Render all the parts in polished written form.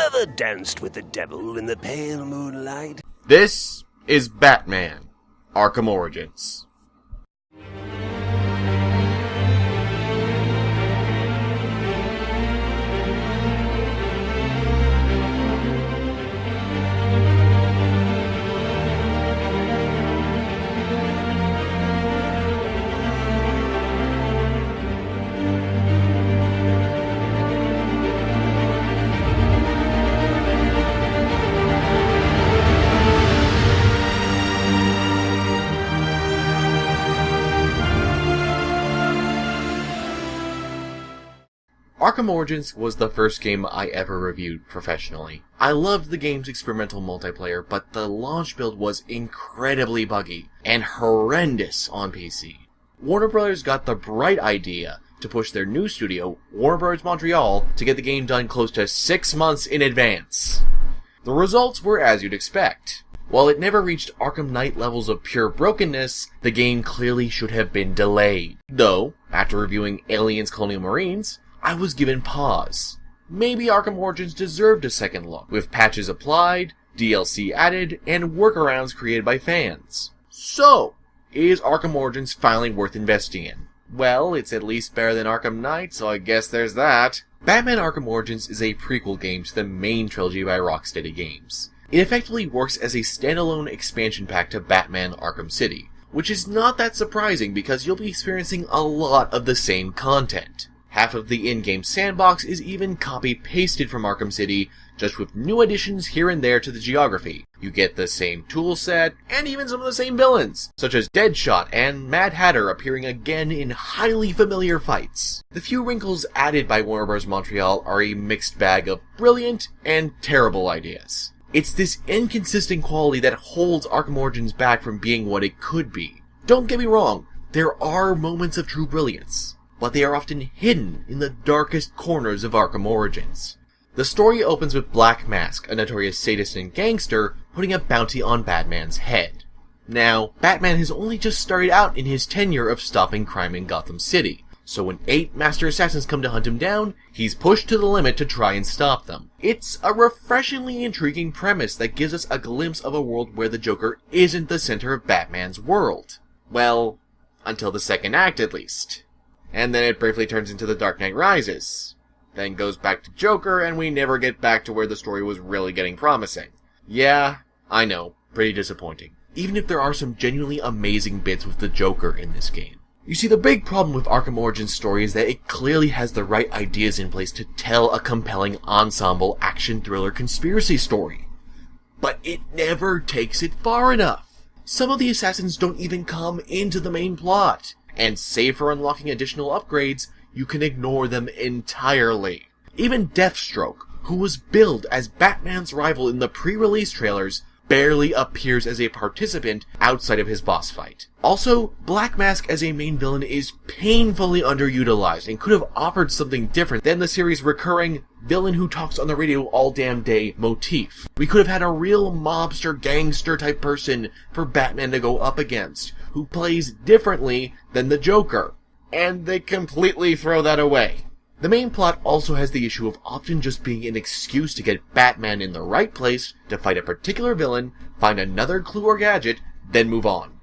ever danced with the devil in the pale moonlight? This is Batman: Arkham Origins. Arkham Origins was the first game I ever reviewed professionally. I loved the game's experimental multiplayer, but the launch build was incredibly buggy and horrendous on PC. Warner Bros. Got the bright idea to push their new studio, Warner Bros. Montreal, to get the game done close to 6 months in advance. The results were as you'd expect. While it never reached Arkham Knight levels of pure brokenness, the game clearly should have been delayed. Though, after reviewing Aliens Colonial Marines, I was given pause. Maybe Arkham Origins deserved a second look, with patches applied, DLC added, and workarounds created by fans. So, is Arkham Origins finally worth investing in? Well, it's at least better than Arkham Knight, so I guess there's that. Batman Arkham Origins is a prequel game to the main trilogy by Rocksteady Games. It effectively works as a standalone expansion pack to Batman Arkham City, which is not that surprising because you'll be experiencing a lot of the same content. Half of the in-game sandbox is even copy-pasted from Arkham City, just with new additions here and there to the geography. You get the same tool set, and even some of the same villains, such as Deadshot and Mad Hatter appearing again in highly familiar fights. The few wrinkles added by Warner Bros. Montreal are a mixed bag of brilliant and terrible ideas. It's this inconsistent quality that holds Arkham Origins back from being what it could be. Don't get me wrong, there are moments of true brilliance, but they are often hidden in the darkest corners of Arkham Origins. The story opens with Black Mask, a notorious sadist and gangster, putting a bounty on Batman's head. Now, Batman has only just started out in his tenure of stopping crime in Gotham City, so when 8 master assassins come to hunt him down, he's pushed to the limit to try and stop them. It's a refreshingly intriguing premise that gives us a glimpse of a world where the Joker isn't the center of Batman's world. Well, until the second act at least. And then it briefly turns into The Dark Knight Rises. Then goes back to Joker, and we never get back to where the story was really getting promising. Yeah, I know, pretty disappointing. Even if there are some genuinely amazing bits with the Joker in this game. You see, the big problem with Arkham Origins' story is that it clearly has the right ideas in place to tell a compelling ensemble action thriller conspiracy story. But it never takes it far enough. Some of the assassins don't even come into the main plot. And save for unlocking additional upgrades, you can ignore them entirely. Even Deathstroke, who was billed as Batman's rival in the pre-release trailers, barely appears as a participant outside of his boss fight. Also, Black Mask as a main villain is painfully underutilized and could have offered something different than the series' recurring villain who talks on the radio all damn day motif. We could have had a real mobster gangster type person for Batman to go up against, who plays differently than the Joker. And they completely throw that away. The main plot also has the issue of often just being an excuse to get Batman in the right place to fight a particular villain, find another clue or gadget, then move on.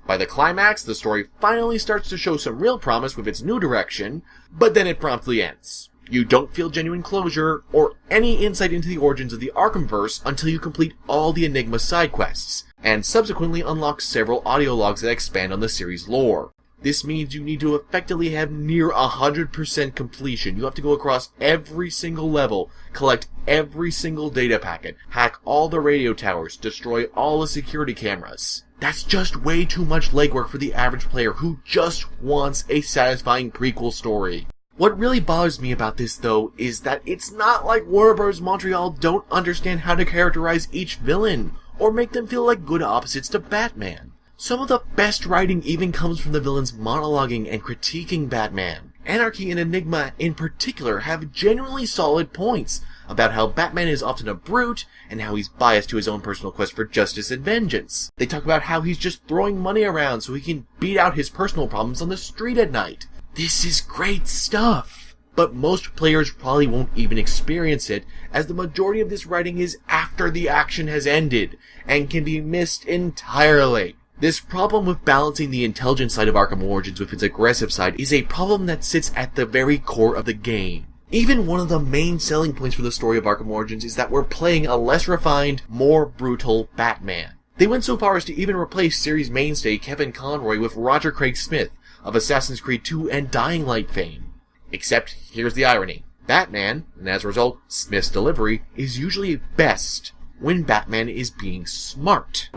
By the climax, the story finally starts to show some real promise with its new direction, but then it promptly ends. You don't feel genuine closure or any insight into the origins of the Arkhamverse until you complete all the Enigma side quests, and subsequently unlock several audio logs that expand on the series' lore. This means you need to effectively have near 100% completion. You have to go across every single level, collect every single data packet, hack all the radio towers, destroy all the security cameras. That's just way too much legwork for the average player who just wants a satisfying prequel story. What really bothers me about this, though, is that it's not like Warner Bros. Montreal don't understand how to characterize each villain, or make them feel like good opposites to Batman. Some of the best writing even comes from the villains monologuing and critiquing Batman. Anarchy and Enigma, in particular, have genuinely solid points about how Batman is often a brute, and how he's biased to his own personal quest for justice and vengeance. They talk about how he's just throwing money around so he can beat out his personal problems on the street at night. This is great stuff. but most players probably won't even experience it, as the majority of this writing is after the action has ended, and can be missed entirely. This problem with balancing the intelligent side of Arkham Origins with its aggressive side is a problem that sits at the very core of the game. Even one of the main selling points for the story of Arkham Origins is that we're playing a less refined, more brutal Batman. They went so far as to even replace series mainstay Kevin Conroy with Roger Craig Smith of Assassin's Creed 2 and Dying Light fame. Except, here's the irony. Batman, and as a result, Smith's delivery, is usually best when Batman is being smart.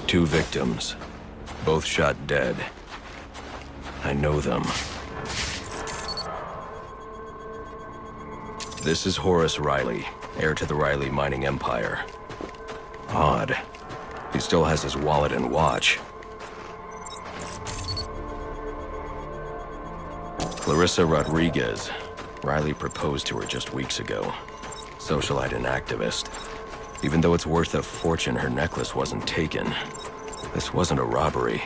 2 victims, both shot dead. I know them. This is Horace Riley, heir to the Riley mining empire. Odd. He still has his wallet and watch. Clarissa Rodriguez. Riley proposed to her just weeks ago. Socialite and activist. Even though it's worth a fortune, her necklace wasn't taken. This wasn't a robbery.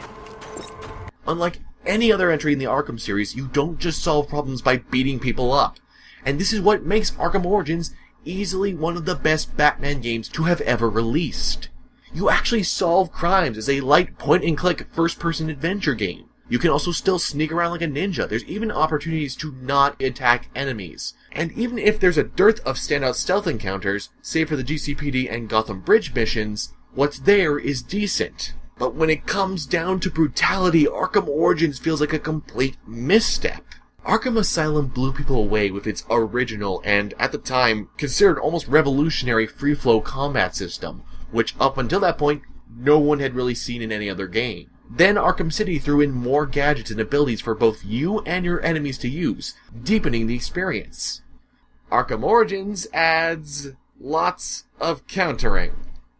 Unlike any other entry in the Arkham series, you don't just solve problems by beating people up. And this is what makes Arkham Origins easily one of the best Batman games to have ever released. You actually solve crimes as a light point-and-click first-person adventure game. You can also still sneak around like a ninja. There's even opportunities to not attack enemies. And even if there's a dearth of standout stealth encounters, save for the GCPD and Gotham Bridge missions, what's there is decent. But when it comes down to brutality, Arkham Origins feels like a complete misstep. Arkham Asylum blew people away with its original and, at the time, considered almost revolutionary free-flow combat system, which up until that point, no one had really seen in any other game. Then Arkham City threw in more gadgets and abilities for both you and your enemies to use, deepening the experience. Arkham Origins adds lots of countering.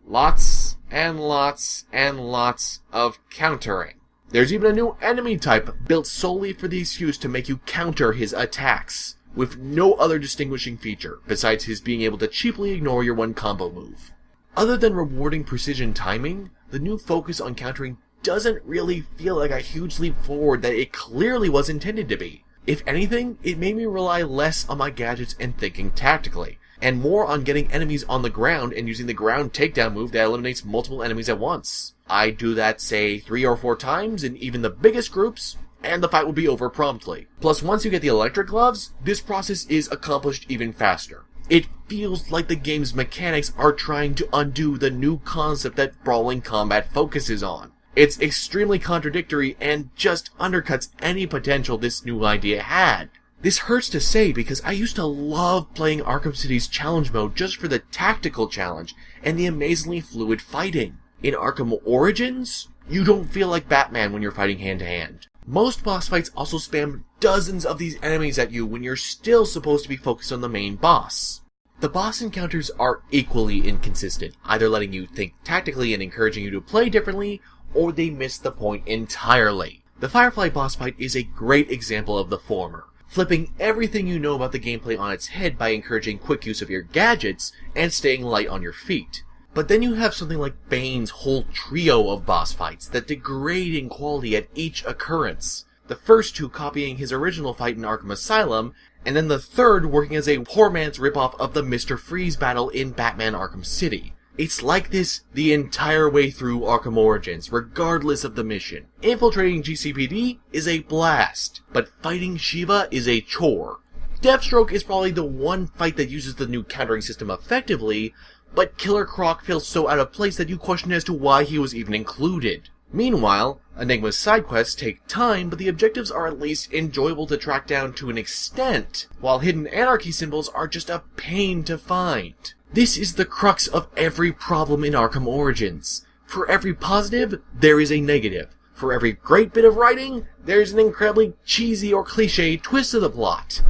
Lots and lots and lots of countering. There's even a new enemy type built solely for the excuse to make you counter his attacks, with no other distinguishing feature, besides his being able to cheaply ignore your one combo move. Other than rewarding precision timing, the new focus on countering doesn't really feel like a huge leap forward that it clearly was intended to be. If anything, it made me rely less on my gadgets and thinking tactically, and more on getting enemies on the ground and using the ground takedown move that eliminates multiple enemies at once. I do that, say, 3 or 4 times in even the biggest groups, and the fight will be over promptly. Plus, once you get the electric gloves, this process is accomplished even faster. It feels like the game's mechanics are trying to undo the new concept that brawling combat focuses on. It's extremely contradictory and just undercuts any potential this new idea had. This hurts to say because I used to love playing Arkham City's challenge mode just for the tactical challenge and the amazingly fluid fighting. In Arkham Origins, you don't feel like Batman when you're fighting hand to hand. Most boss fights also spam dozens of these enemies at you when you're still supposed to be focused on the main boss. The boss encounters are equally inconsistent, either letting you think tactically and encouraging you to play differently, or they miss the point entirely. The Firefly boss fight is a great example of the former, flipping everything you know about the gameplay on its head by encouraging quick use of your gadgets and staying light on your feet. But then you have something like Bane's whole trio of boss fights that degrade in quality at each occurrence. The first 2 copying his original fight in Arkham Asylum, and then the third working as a poor man's ripoff of the Mr. Freeze battle in Batman Arkham City. It's like this the entire way through Arkham Origins, regardless of the mission. Infiltrating GCPD is a blast, but fighting Shiva is a chore. Deathstroke is probably the one fight that uses the new countering system effectively, but Killer Croc feels so out of place that you question as to why he was even included. Meanwhile, Enigma's side quests take time, but the objectives are at least enjoyable to track down to an extent, while hidden anarchy symbols are just a pain to find. This is the crux of every problem in Arkham Origins. For every positive, there is a negative. For every great bit of writing, there's an incredibly cheesy or cliché twist to the plot.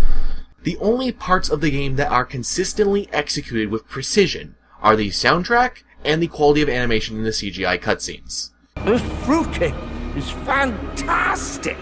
The only parts of the game that are consistently executed with precision are the soundtrack and the quality of animation in the CGI cutscenes. This fruitcake is fantastic!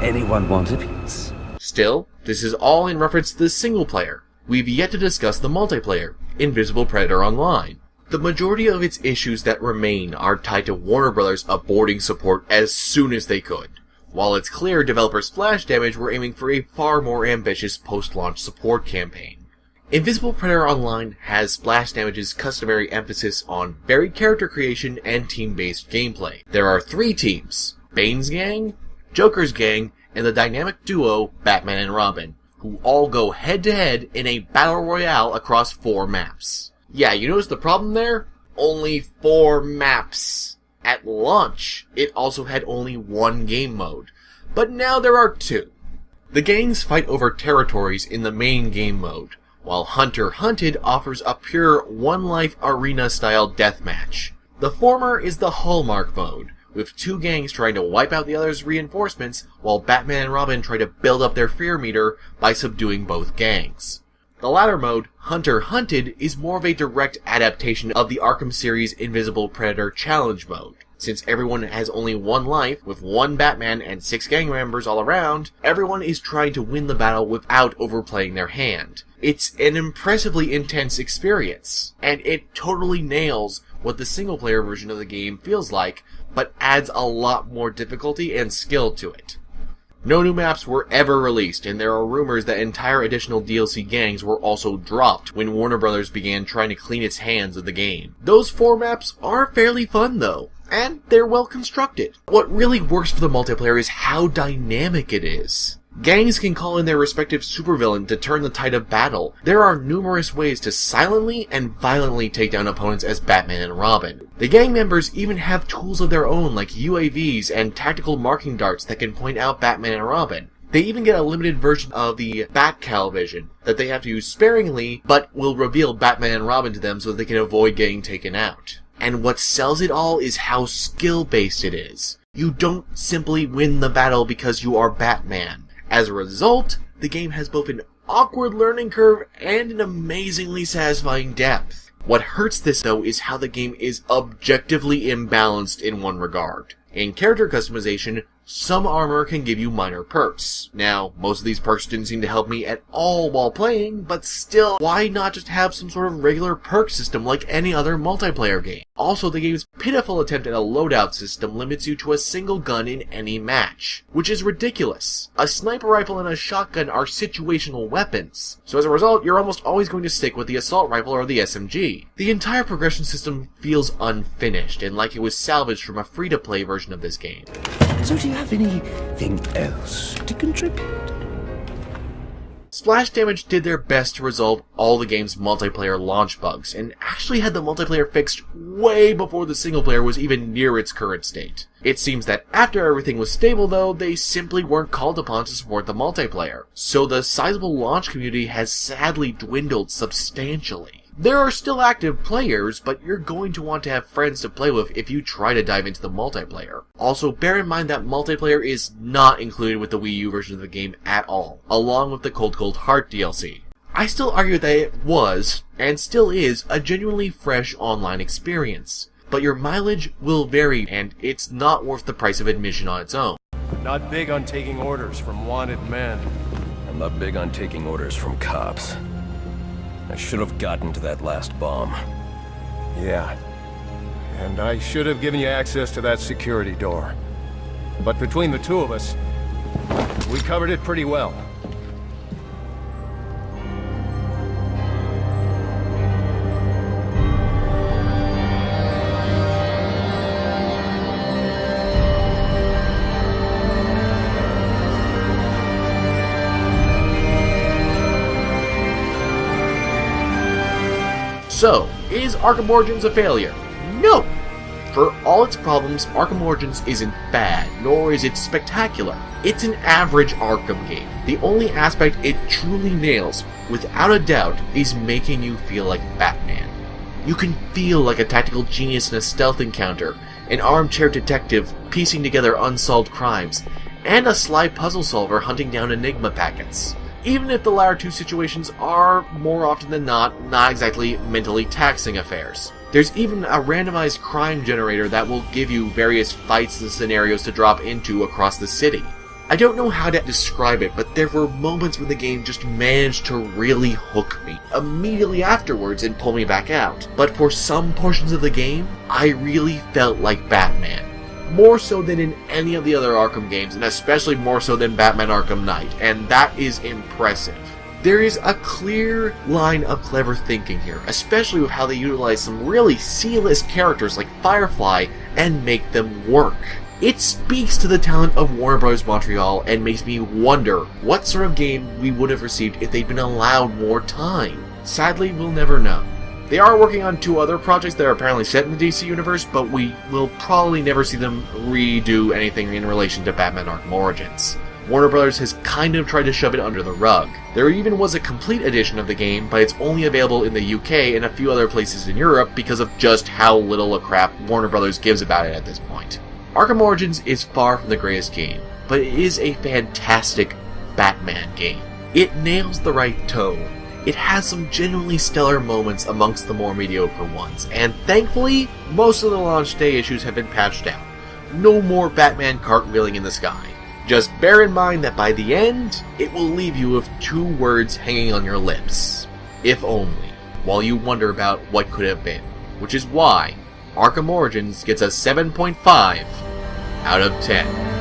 Anyone want a piece? Still, this is all in reference to the single player. We've yet to discuss the multiplayer, Invisible Predator Online. The majority of its issues that remain are tied to Warner Bros. Aborting support as soon as they could. while it's clear developer Splash Damage were aiming for a far more ambitious post-launch support campaign. Invisible Predator Online has Splash Damage's customary emphasis on varied character creation and team-based gameplay. There are 3 teams: Bane's Gang, Joker's Gang, and the dynamic duo Batman and Robin, who all go head-to-head in a battle royale across 4 maps. Yeah, you notice the problem there? Only 4 maps. At launch, it also had only 1 game mode, but now there are 2. The gangs fight over territories in the main game mode, while Hunter Hunted offers a pure one-life arena-style deathmatch. The former is the Hallmark mode, with 2 gangs trying to wipe out the other's reinforcements, while Batman and Robin try to build up their fear meter by subduing both gangs. The latter mode, Hunter Hunted, is more of a direct adaptation of the Arkham series' Invisible Predator Challenge mode. Since everyone has only 1 life, with 1 Batman and 6 gang members all around, everyone is trying to win the battle without overplaying their hand. It's an impressively intense experience, and it totally nails what the single-player version of the game feels like, but adds a lot more difficulty and skill to it. No new maps were ever released, and there are rumors that entire additional DLC gangs were also dropped when Warner Bros. Began trying to clean its hands of the game. Those 4 maps are fairly fun though, and they're well constructed. What really works for the multiplayer is how dynamic it is. Gangs can call in their respective supervillain to turn the tide of battle. There are numerous ways to silently and violently take down opponents as Batman and Robin. The gang members even have tools of their own like UAVs and tactical marking darts that can point out Batman and Robin. They even get a limited version of the Bat-Cal vision that they have to use sparingly, but will reveal Batman and Robin to them so that they can avoid getting taken out. And what sells it all is how skill-based it is. You don't simply win the battle because you are Batman. As a result, the game has both an awkward learning curve and an amazingly satisfying depth. What hurts this though is how the game is objectively imbalanced in one regard. In character customization, some armor can give you minor perks. Now, most of these perks didn't seem to help me at all while playing, but still, why not just have some sort of regular perk system like any other multiplayer game? Also, the game's pitiful attempt at a loadout system limits you to a single gun in any match, which is ridiculous. A sniper rifle and a shotgun are situational weapons, so as a result, you're almost always going to stick with the assault rifle or the SMG. The entire progression system feels unfinished, and like it was salvaged from a free-to-play version of this game. So do you have anything else to contribute? Splash Damage did their best to resolve all the game's multiplayer launch bugs, and actually had the multiplayer fixed way before the single player was even near its current state. It seems that after everything was stable though, they simply weren't called upon to support the multiplayer, so the sizable launch community has sadly dwindled substantially. There are still active players, but you're going to want to have friends to play with if you try to dive into the multiplayer. Also, bear in mind that multiplayer is not included with the Wii U version of the game at all, along with the Cold Cold Heart DLC. I still argue that it was, and still is, a genuinely fresh online experience, but your mileage will vary, and it's not worth the price of admission on its own. Not big on taking orders from wanted men. I'm not big on taking orders from cops. I should have gotten to that last bomb. Yeah. And I should have given you access to that security door. But between the 2 of us, we covered it pretty well. So, is Arkham Origins a failure? No! For all its problems, Arkham Origins isn't bad, nor is it spectacular. It's an average Arkham game. The only aspect it truly nails, without a doubt, is making you feel like Batman. You can feel like a tactical genius in a stealth encounter, an armchair detective piecing together unsolved crimes, and a sly puzzle solver hunting down Enigma packets. Even if the latter 2 situations are, more often than not exactly mentally taxing affairs. There's even a randomized crime generator that will give you various fights and scenarios to drop into across the city. I don't know how to describe it, but there were moments when the game just managed to really hook me immediately afterwards and pull me back out. But for some portions of the game, I really felt like Batman. more so than in any of the other Arkham games, and especially more so than Batman Arkham Knight, and that is impressive. There is a clear line of clever thinking here, especially with how they utilize some really C-list characters like Firefly and make them work. It speaks to the talent of Warner Bros. Montreal and makes me wonder what sort of game we would have received if they'd been allowed more time. Sadly, we'll never know. They are working on 2 other projects that are apparently set in the DC universe, but we will probably never see them redo anything in relation to Batman Arkham Origins. Warner Bros. Has kind of tried to shove it under the rug. There even was a complete edition of the game, but it's only available in the UK and a few other places in Europe because of just how little a crap Warner Bros. Gives about it at this point. Arkham Origins is far from the greatest game, but it is a fantastic Batman game. It nails the right tone. It has some genuinely stellar moments amongst the more mediocre ones, and thankfully, most of the launch day issues have been patched out. No more Batman cartwheeling in the sky. Just bear in mind that by the end, it will leave you with 2 words hanging on your lips. If only. While you wonder about what could have been. Which is why Arkham Origins gets a 7.5 out of 10.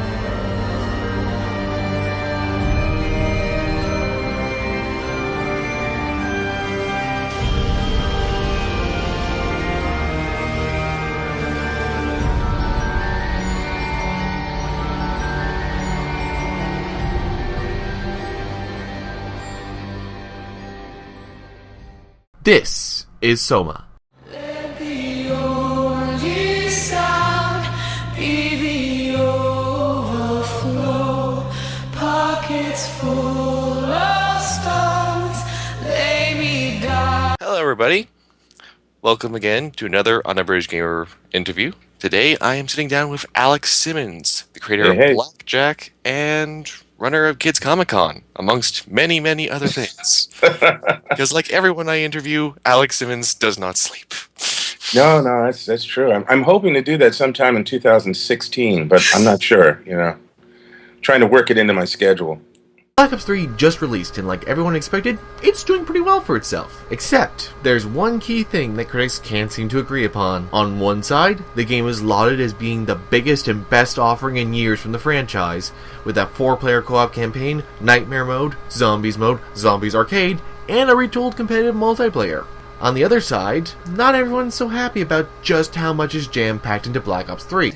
This is Soma. Let the only sound be the overflow. Pockets full of stones. Lay me down. Hello, everybody. Welcome again to another Unabridged Gamer interview. Today, I am sitting down with Alex Simmons, the creator of Blackjack and runner of Kids Comic Con, amongst many, many other things. Because, like everyone I interview, Alex Simmons does not sleep. No, that's true. I'm hoping to do that sometime in 2016, but I'm not sure. Trying to work it into my schedule. Black Ops 3 just released, and like everyone expected, it's doing pretty well for itself. Except, there's one key thing that critics can't seem to agree upon. On one side, the game is lauded as being the biggest and best offering in years from the franchise, with a 4-player co-op campaign, Nightmare Mode, Zombies Arcade, and a retooled competitive multiplayer. On the other side, not everyone's so happy about just how much is jam-packed into Black Ops 3.